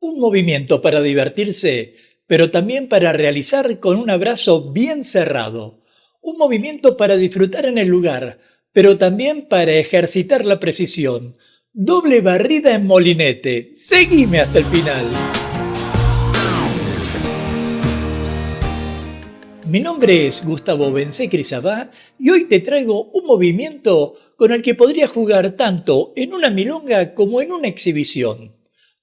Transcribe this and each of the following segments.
Un movimiento para divertirse, pero también para realizar con un abrazo bien cerrado. Un movimiento para disfrutar en el lugar, pero también para ejercitar la precisión. Doble barrida en molinete. Seguime hasta el final. Mi nombre es Gustavo Bensé-Crisabá y hoy te traigo un movimiento con el que podrías jugar tanto en una milonga como en una exhibición.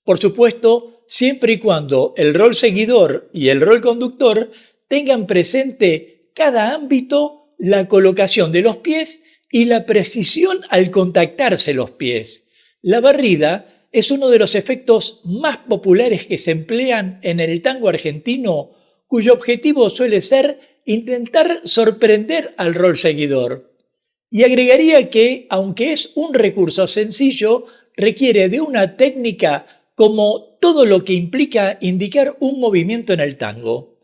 Por supuesto, siempre y cuando el rol seguidor y el rol conductor tengan presente cada ámbito, la colocación de los pies y la precisión al contactarse los pies. La barrida es uno de los efectos más populares que se emplean en el tango argentino, cuyo objetivo suele ser intentar sorprender al rol seguidor. Y agregaría que, aunque es un recurso sencillo, requiere de una técnica como todo lo que implica indicar un movimiento en el tango.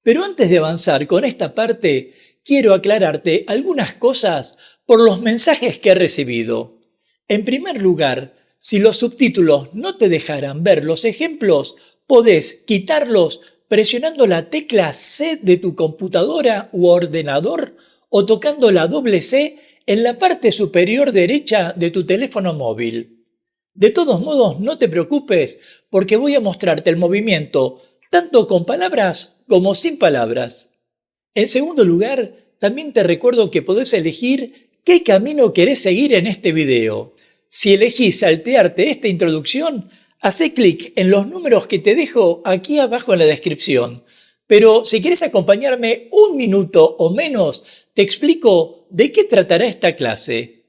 Pero antes de avanzar con esta parte, quiero aclararte algunas cosas por los mensajes que he recibido. En primer lugar, si los subtítulos no te dejaran ver los ejemplos, podés quitarlos presionando la tecla C de tu computadora u ordenador o tocando la doble C en la parte superior derecha de tu teléfono móvil. De todos modos, no te preocupes porque voy a mostrarte el movimiento tanto con palabras como sin palabras. En segundo lugar, también te recuerdo que podés elegir qué camino querés seguir en este video. Si elegís saltearte esta introducción, hacé clic en los números que te dejo aquí abajo en la descripción. Pero si querés acompañarme un minuto o menos, te explico de qué tratará esta clase.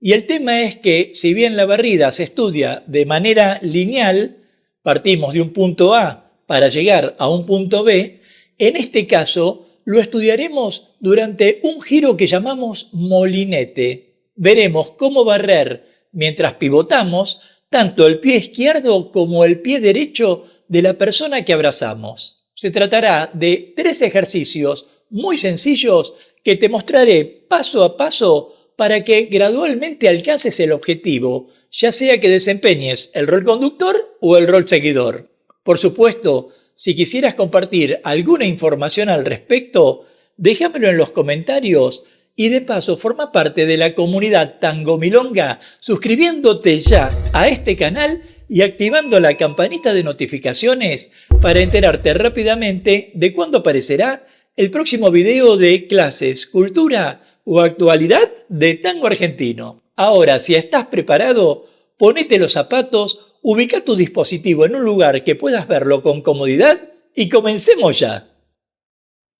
Y el tema es que, si bien la barrida se estudia de manera lineal, partimos de un punto A para llegar a un punto B, en este caso lo estudiaremos durante un giro que llamamos molinete. Veremos cómo barrer mientras pivotamos tanto el pie izquierdo como el pie derecho de la persona que abrazamos. Se tratará de 3 ejercicios muy sencillos que te mostraré paso a paso para que gradualmente alcances el objetivo, ya sea que desempeñes el rol conductor o el rol seguidor. Por supuesto, si quisieras compartir alguna información al respecto, déjamelo en los comentarios y de paso forma parte de la comunidad Tango Milonga suscribiéndote ya a este canal y activando la campanita de notificaciones para enterarte rápidamente de cuándo aparecerá el próximo video de clases, cultura o actualidad de tango argentino. Ahora, si estás preparado, ponete los zapatos, ubica tu dispositivo en un lugar que puedas verlo con comodidad y comencemos ya.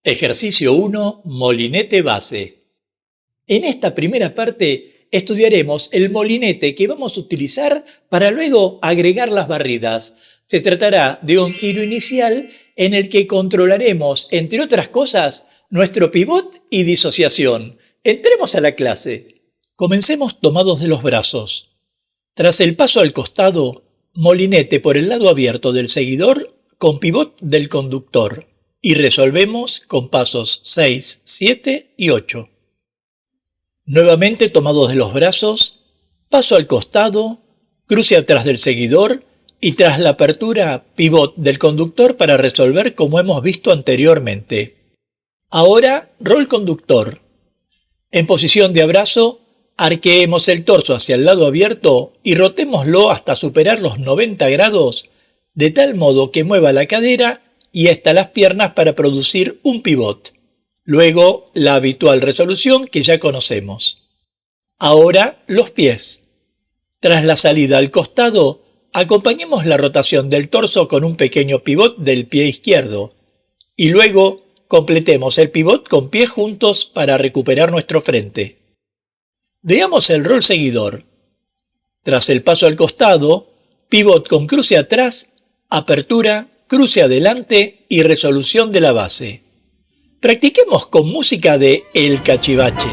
Ejercicio 1. Molinete base. En esta primera parte estudiaremos el molinete que vamos a utilizar para luego agregar las barridas. Se tratará de un giro inicial en el que controlaremos, entre otras cosas, nuestro pivot y disociación. Entremos a la clase. Comencemos tomados de los brazos. Tras el paso al costado, molinete por el lado abierto del seguidor con pivot del conductor. Y resolvemos con pasos 6, 7 y 8. Nuevamente tomados de los brazos, paso al costado, cruce atrás del seguidor y tras la apertura pivot del conductor para resolver como hemos visto anteriormente. Ahora, rol conductor. En posición de abrazo, arqueemos el torso hacia el lado abierto y rotémoslo hasta superar los 90 grados, de tal modo que mueva la cadera y hasta las piernas para producir un pivot. Luego, la habitual resolución que ya conocemos. Ahora, los pies. Tras la salida al costado, acompañemos la rotación del torso con un pequeño pivot del pie izquierdo. Y luego, completemos el pivot con pies juntos para recuperar nuestro frente. Veamos el rol seguidor. Tras el paso al costado, pivot con cruce atrás, apertura, cruce adelante y resolución de la base. Practiquemos con música de El Cachivache.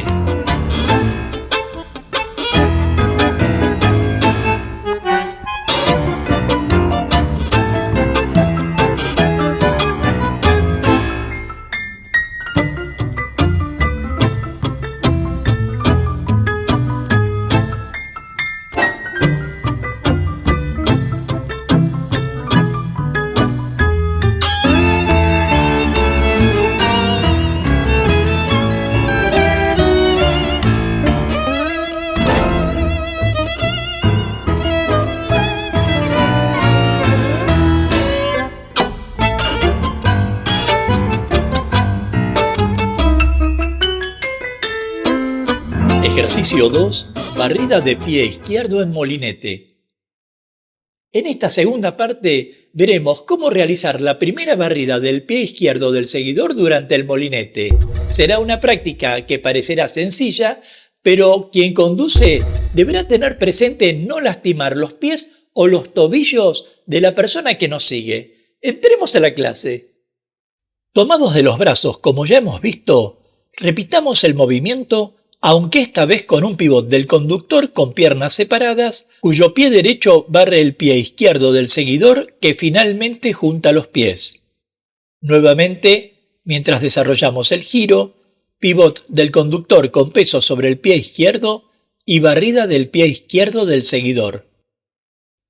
Ejercicio 2. Barrida de pie izquierdo en molinete. En esta segunda parte veremos cómo realizar la primera barrida del pie izquierdo del seguidor durante el molinete. Será una práctica que parecerá sencilla, pero quien conduce deberá tener presente no lastimar los pies o los tobillos de la persona que nos sigue. Entremos a la clase. Tomados de los brazos, como ya hemos visto, repitamos el movimiento, aunque esta vez con un pivot del conductor con piernas separadas, cuyo pie derecho barre el pie izquierdo del seguidor que finalmente junta los pies. Nuevamente, mientras desarrollamos el giro, pivot del conductor con peso sobre el pie izquierdo y barrida del pie izquierdo del seguidor.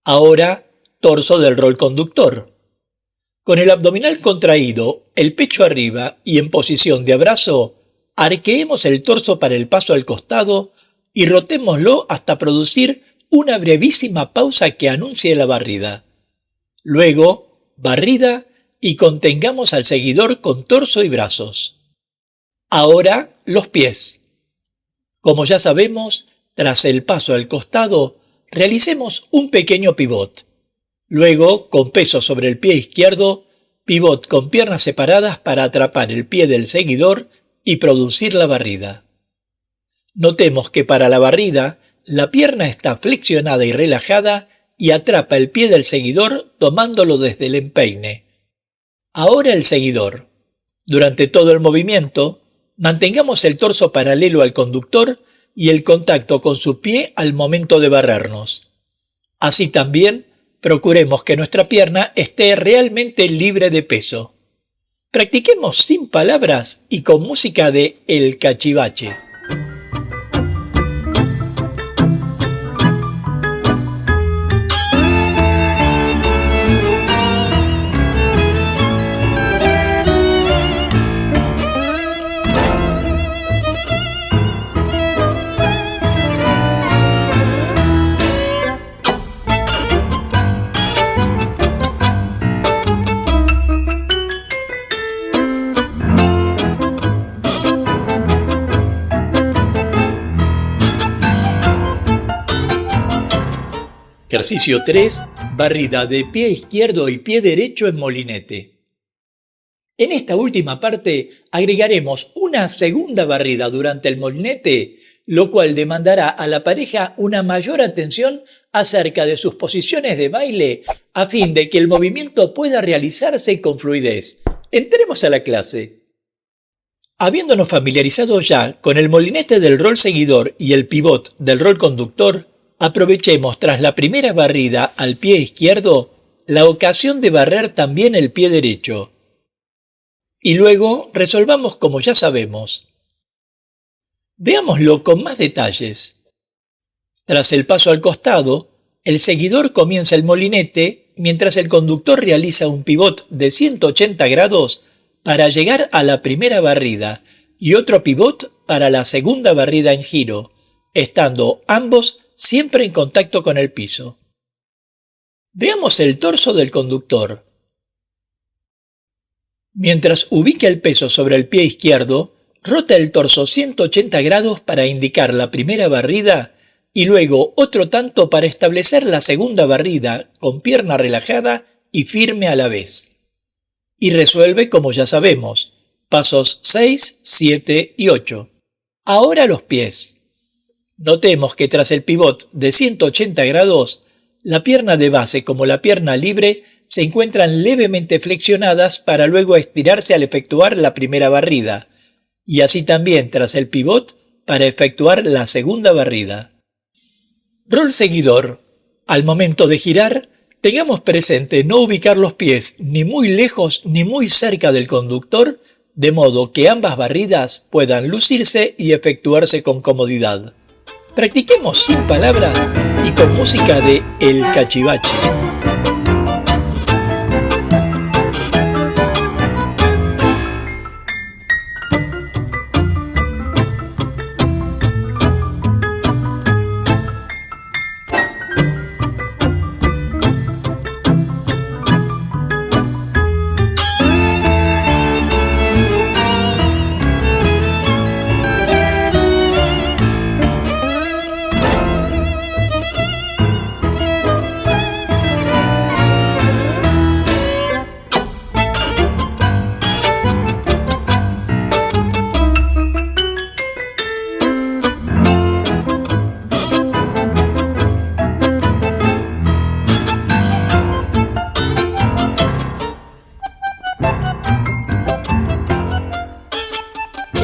Ahora, torso del rol conductor. Con el abdominal contraído, el pecho arriba y en posición de abrazo, arqueemos el torso para el paso al costado y rotémoslo hasta producir una brevísima pausa que anuncie la barrida. Luego, barrida y contengamos al seguidor con torso y brazos. Ahora, los pies. Como ya sabemos, tras el paso al costado, realicemos un pequeño pivot. Luego, con peso sobre el pie izquierdo, pivot con piernas separadas para atrapar el pie del seguidor y producir la barrida. Notemos que para la barrida, la pierna está flexionada y relajada y atrapa el pie del seguidor tomándolo desde el empeine. Ahora el seguidor. Durante todo el movimiento, mantengamos el torso paralelo al conductor y el contacto con su pie al momento de barrernos. Así también, procuremos que nuestra pierna esté realmente libre de peso. Practiquemos sin palabras y con música de El Cachivache. Ejercicio 3. Barrida de pie izquierdo y pie derecho en molinete. En esta última parte agregaremos una segunda barrida durante el molinete, lo cual demandará a la pareja una mayor atención acerca de sus posiciones de baile a fin de que el movimiento pueda realizarse con fluidez. Entremos a la clase. Habiéndonos familiarizado ya con el molinete del rol seguidor y el pivot del rol conductor, aprovechemos tras la primera barrida al pie izquierdo la ocasión de barrer también el pie derecho. Y luego resolvamos como ya sabemos. Veámoslo con más detalles. Tras el paso al costado, el seguidor comienza el molinete mientras el conductor realiza un pivot de 180 grados para llegar a la primera barrida y otro pivot para la segunda barrida en giro, estando ambos siempre en contacto con el piso. Veamos el torso del conductor. Mientras ubica el peso sobre el pie izquierdo, rota el torso 180 grados para indicar la primera barrida y luego otro tanto para establecer la segunda barrida con pierna relajada y firme a la vez. Y resuelve como ya sabemos, pasos 6, 7 y 8. Ahora los pies. Notemos que tras el pivot de 180 grados, la pierna de base como la pierna libre se encuentran levemente flexionadas para luego estirarse al efectuar la primera barrida, y así también tras el pivot para efectuar la segunda barrida. Rol seguidor. Al momento de girar, tengamos presente no ubicar los pies ni muy lejos ni muy cerca del conductor, de modo que ambas barridas puedan lucirse y efectuarse con comodidad. Practiquemos sin palabras y con música de El Cachivache.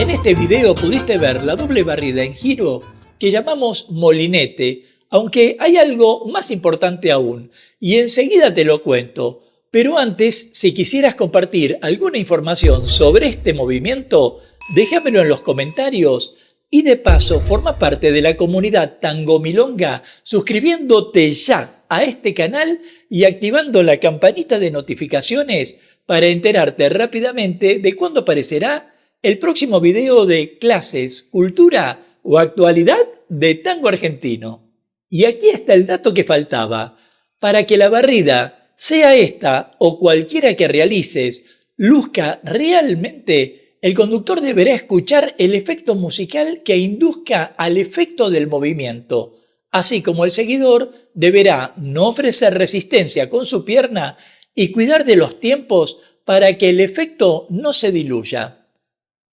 En este video pudiste ver la doble barrida en giro que llamamos molinete, aunque hay algo más importante aún, y enseguida te lo cuento. Pero antes, si quisieras compartir alguna información sobre este movimiento, déjamelo en los comentarios y de paso forma parte de la comunidad Tango Milonga suscribiéndote ya a este canal y activando la campanita de notificaciones para enterarte rápidamente de cuándo aparecerá el próximo video de clases, cultura o actualidad de tango argentino. Y aquí está el dato que faltaba. Para que la barrida, sea esta o cualquiera que realices, luzca realmente, el conductor deberá escuchar el efecto musical que induzca al efecto del movimiento, así como el seguidor deberá no ofrecer resistencia con su pierna y cuidar de los tiempos para que el efecto no se diluya.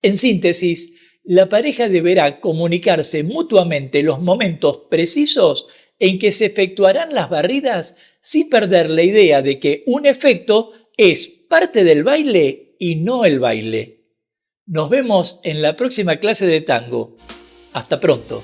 En síntesis, la pareja deberá comunicarse mutuamente los momentos precisos en que se efectuarán las barridas sin perder la idea de que un efecto es parte del baile y no el baile. Nos vemos en la próxima clase de tango. Hasta pronto.